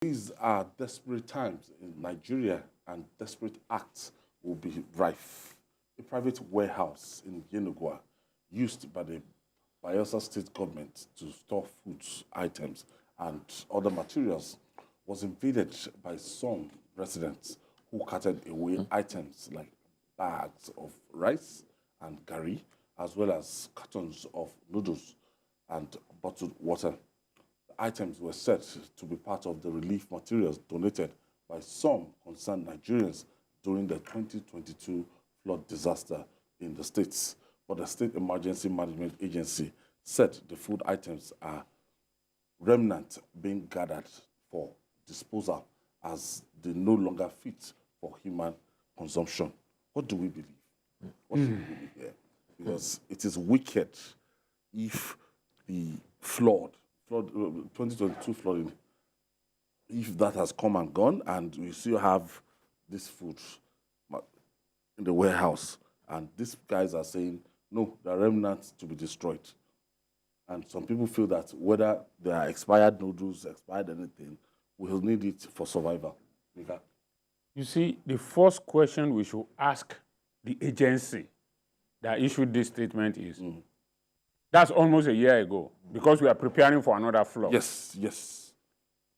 These are desperate times in Nigeria, and desperate acts will be rife. A private warehouse in Yenugua, used by the Bayelsa state government to store food items and other materials, was invaded by some residents who carted away items like bags of rice and gari, as well as cartons of noodles and bottled water. The items were said to be part of the relief materials donated by some concerned Nigerians during the 2022 flood disaster in the states. But the State Emergency Management Agency said the food items are remnant being gathered for disposal as they no longer fit for human consumption. What do we believe? What should we believe here? Because it is wicked if the flood 2022 flooding, if that has come and gone, and we still have this food in the warehouse, and these guys are saying, no, the remnants to be destroyed. And some people feel that whether they are expired noodles, expired anything, we'll need it for survival. Okay? You see, the first question we should ask the agency that issued this statement is, that's almost a year ago, because we are preparing for another flood. Yes, yes.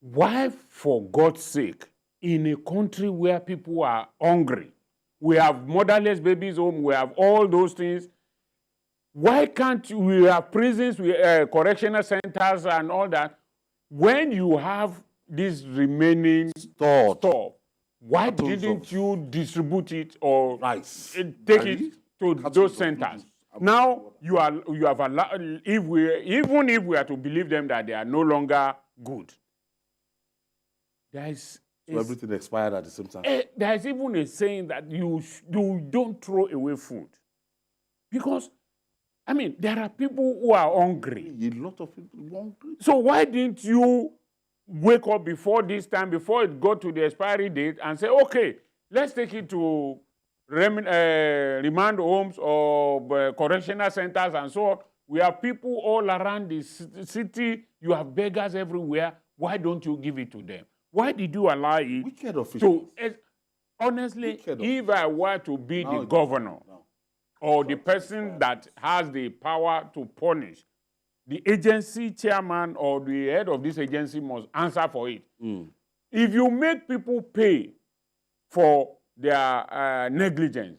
Why, for God's sake, in a country where people are hungry, we have motherless babies home, we have all those things, why can't we have prisons, correctional centers and all that? When you have this remaining store, why didn't you distribute it or take it to those centers? Now you have allowed, even if we are to believe them that they are no longer good, so everything expired at the same time. There is even a saying that you don't throw away food, because I mean there are people who are hungry. A lot of people hungry. So why didn't you wake up before this time, before it got to the expiry date, and say, okay, let's take it to remand homes or correctional centers and so on? We have people all around the city. You have beggars everywhere. Why don't you give it to them? Why did you allow it? Wicked officials. Honestly, if I were to be the governor or the person that has the power to punish, the agency chairman or the head of this agency must answer for it. If you make people pay for their negligence,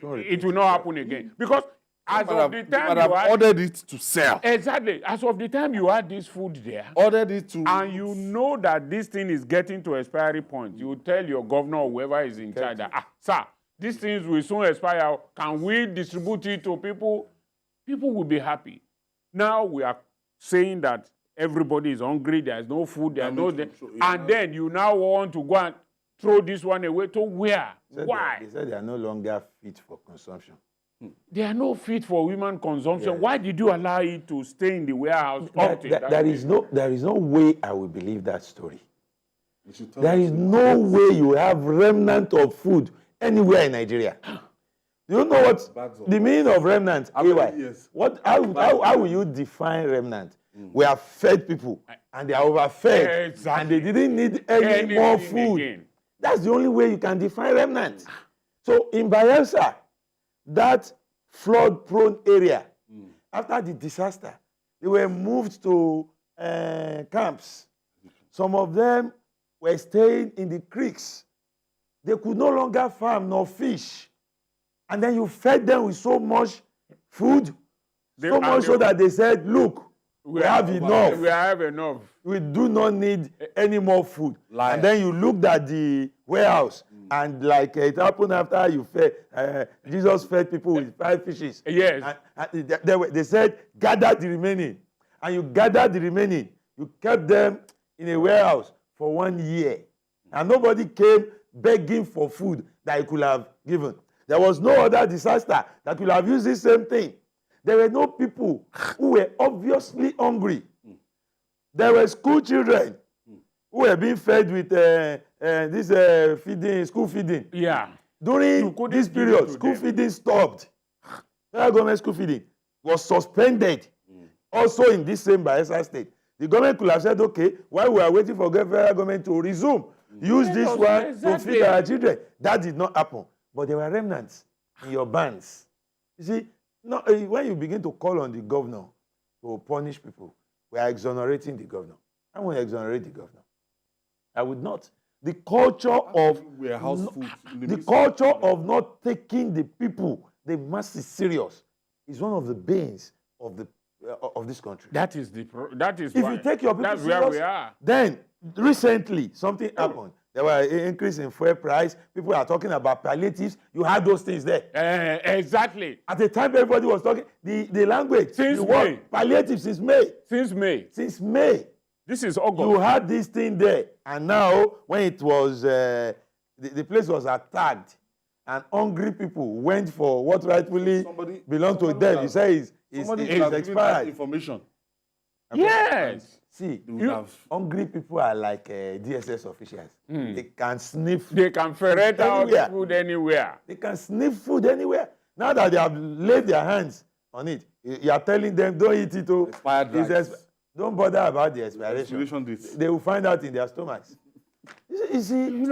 it will not happen again. Because as of the time you had ordered it to sell. Exactly. As of the time you had this food there, ordered it to, and you know that this thing is getting to expiry point, you tell your governor or whoever is in charge that, sir, these things will soon expire. Can we distribute it to people? People will be happy. Now we are saying that everybody is hungry, there's no food, there's no... And then you now want to go and throw this one away to where? Why? They said they are no longer fit for consumption. They are not fit for human consumption. Yeah. Why did you allow it to stay in the warehouse? There is no way I will believe that story. There is no way you have remnant of food anywhere in Nigeria. Do you know what the meaning of remnant? How will you define remnant? We have fed people and they are overfed and they didn't need any more food. Again. That's the only way you can define remnant. So in Bayelsa, that flood-prone area, after the disaster, they were moved to camps. Some of them were staying in the creeks. They could no longer farm nor fish. And then you fed them with so much food, so much so that they said, look, we have enough. We have enough. We do not need any more food. And then you looked at the warehouse, and like it happened after you fed, Jesus fed people with 5 fishes. Yes. And they said, gather the remaining. And you gathered the remaining. You kept them in a warehouse for 1 year. And nobody came begging for food that you could have given. There was no other disaster that could have used the same thing. There were no people who were obviously hungry. There were school children who were being fed with this feeding, school feeding. Yeah. During this period, school feeding stopped. Federal government school feeding was suspended. Also in this same Bayelsa state. The government could have said, okay, while we are waiting for federal government to resume, use this one to feed our children. That did not happen. But there were remnants in your bands. You see, no, when you begin to call on the governor to punish people, we are exonerating the governor. I won't exonerate the governor. I would not. The culture of not taking the people, the masses serious, is one of the banes of this country. That is if you take your people that's serious, where we are. Then recently something happened. There was an increase in fuel price. People are talking about palliatives. You had those things there. Exactly. At the time everybody was talking, the language, since the May. word palliatives since May. Since May. This is August. You had this thing there, and now when it was the place was attacked, and hungry people went for what rightfully belonged to them. You say it's expired. Information. Yes. See, hungry people are like DSS officials. They can sniff. They can ferret out food anywhere. They can sniff food anywhere. Now that they have laid their hands on it, you are telling them, don't eat it. Expired. Don't bother about the expiration. They will find out in their stomachs. You see,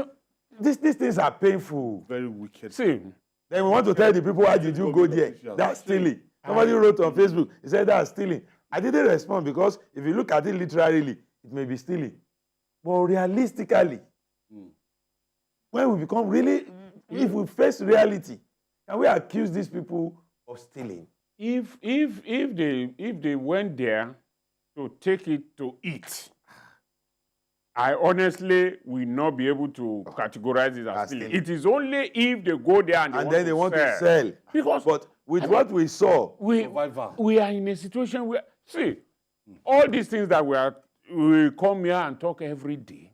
these things are painful. Very wicked. See, then we want to tell the people, why did you go there? That's stealing. Somebody wrote on Facebook, he said that's stealing. I didn't respond because if you look at it literally, it may be stealing. But realistically, when we become really, if we face reality, can we accuse these people of stealing? If they went there to take it to eat, I honestly will not be able to categorize it as stealing. It is only if they go there and then they want to sell. But with what we saw, we are in a situation where, see, all these things that we come here and talk every day,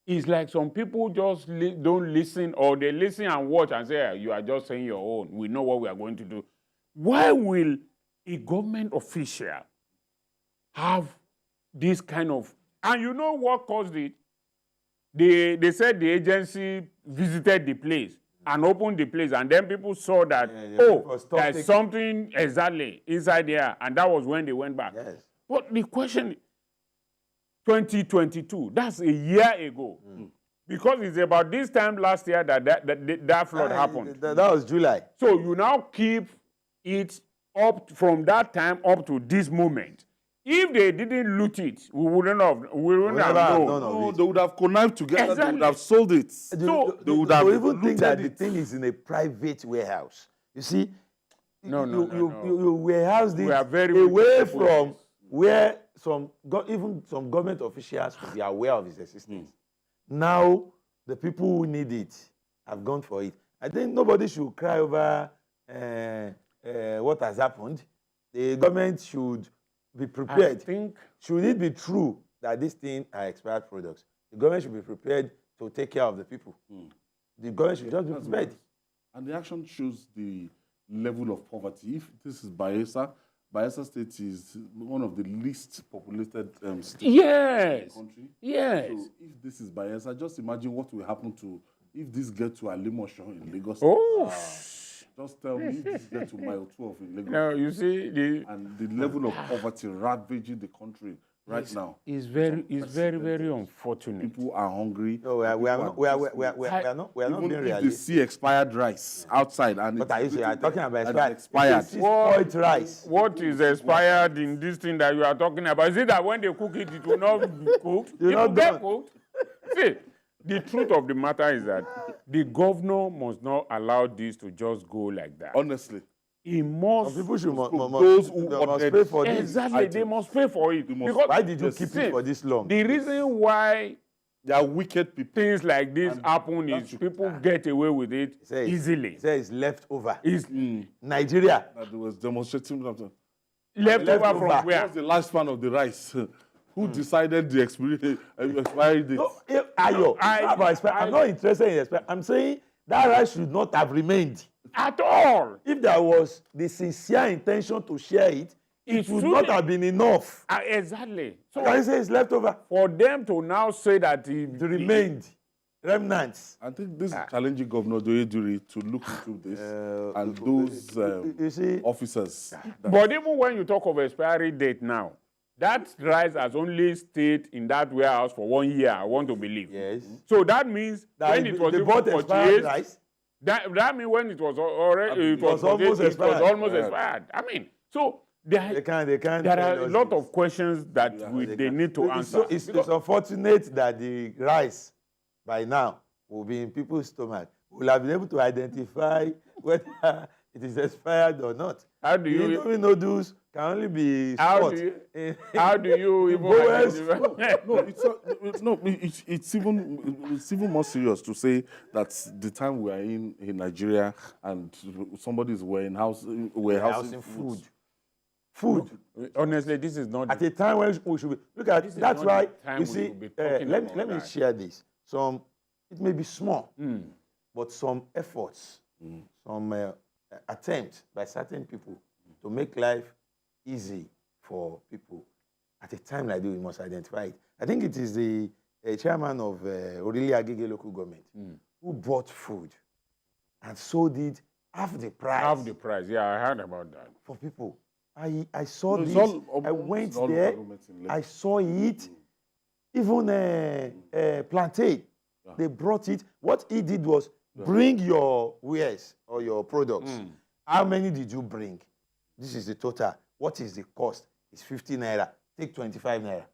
it's like some people just don't listen, or they listen and watch and say, you are just saying your own. We know what we are going to do. Why will a government official have this kind of... And you know what caused it? They said the agency visited the place and opened the place, and then people saw that, there's something exactly inside there, and that was when they went back. Yes. But the question, 2022, that's a year ago. Because it's about this time last year that flood happened. That was July. So you now keep it up from that time up to this moment. If they didn't loot it, we wouldn't have known. No, they would have connived together. Exactly. They would have sold it. So they would have even think that the thing is in a private warehouse. You see, you warehouse this away from where even some government officials will be aware of its existence. Now the people who need it have gone for it. I think nobody should cry over what has happened. The government should be prepared. Should it be true that these things are expired products, the government should be prepared to take care of the people. The government should just be prepared. And the action shows the level of poverty. If this is Bayelsa State is one of the least populated states in the country. Yes. So if this is Bayelsa, just imagine what will happen if this gets to Alimosho in Lagos. Just tell me if this gets to mile 12 in Lagos. No, you see, and the level of poverty ravaging the country now is very unfortunate. People are hungry. No, we are not being realistic. realistic. They see expired rice outside, and what are you saying? I'm talking about expired. Spoiled rice. What is expired in this thing that you are talking about? Is it that when they cook it, it will not be cooked? It will get cooked. See, the truth of the matter is that the governor must not allow this to just go like that. Honestly. He must... Some people those who must pay for this. Exactly, they must pay for it. Because why did you keep it for this long? The reason why there are wicked people. Things like this happen is people get away with it easily. Say it's left over. Nigeria. That was demonstrating. Left over from where? What's the lifespan of the rice? Who decided the expiry date? No, I'm not interested in expiry. I'm saying that rice should not have remained. At all. If there was the sincere intention to share it, it would not have been enough. Exactly. So can you say it's left over? For them to now say that it remained. Remnants. I think this is challenging Governor Doyeduri to look into this and those officers. But even when you talk of expiry date now, that rice has only stayed in that warehouse for 1 year, I want to believe. Yes. So that means when it was they even bought expired purchased, rice. that means when it was already, It was almost purchased, it was expired. almost expired. I mean, so there, They can't. there tell are a us lot this. of questions that they need to answer. It's unfortunate that the rice by now will be in people's stomach. We'll have been able to identify whether it is expired or not. How do you? Indomie noodles can only be How stored do you? in- How do you even? Boys. identify- It's even more serious to say that the time we are in Nigeria and somebody is warehousing food. Honestly, this is not. At a time when we should be look at This is that's not why the time you we see will be talking let about me that. share this. It may be small, but some efforts, some attempts by certain people to make life easy for people at a time like this, we must identify it. I think it is the chairman of Orili Agege local government who bought food and sold it half the price. Half the price. Yeah, I heard about that. For people. I saw No, it's this. all- I went it's all there. government in I saw it. Even plantain. Yeah. They brought it. What he did was bring your wares or your products. How many did you bring? This is the total. What is the cost? It's 50 naira. Take 25 naira.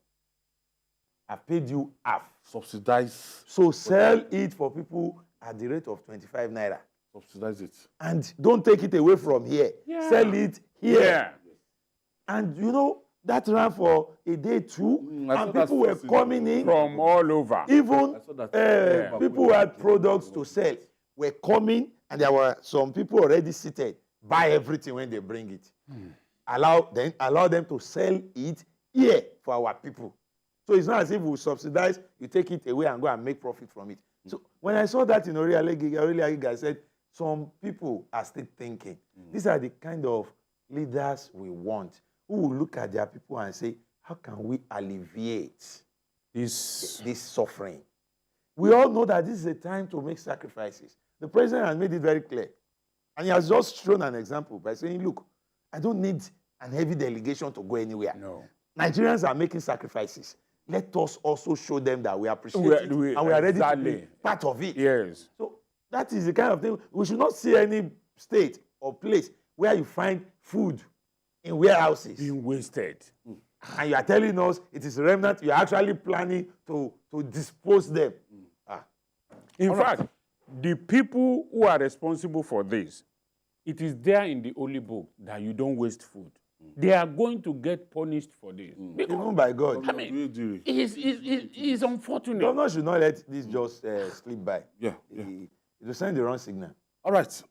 I paid you half. subsidize So sell it for people at the rate of 25 naira. subsidize it. And don't take it away from here. Yeah. Sell it here. Yeah. And you know, that ran for a day too. I saw And that people were first coming in. From all over. Even I saw that. people who had products to sell were coming, and there were some people already seated. Buy everything when they bring it. Allow them to sell it here for our people. So it's not as if we subsidize, you take it away and go and make profit from it. So when I saw that in Orili, I said, some people are still thinking. These are the kind of leaders we want, who will look at their people and say, how can we alleviate This. this suffering? We all know that this is a time to make sacrifices. The president has made it very clear. And he has just shown an example by saying, look, I don't need an heavy delegation to go anywhere. No. Nigerians are making sacrifices. Let us also show them that we appreciate it and we are ready to be part of it. Yes. So that is the kind of thing. We should not see any state or place where you find food in warehouses Being wasted. and you are telling us it is remnant. You are actually planning to dispose them. In fact, the people who are responsible for this, it is there in the Holy Book that you don't waste food. They are going to get punished for this. Because, Even by God. I mean, it's unfortunate. Governor should not let this just slip by. Yeah. It will send the wrong signal. All right.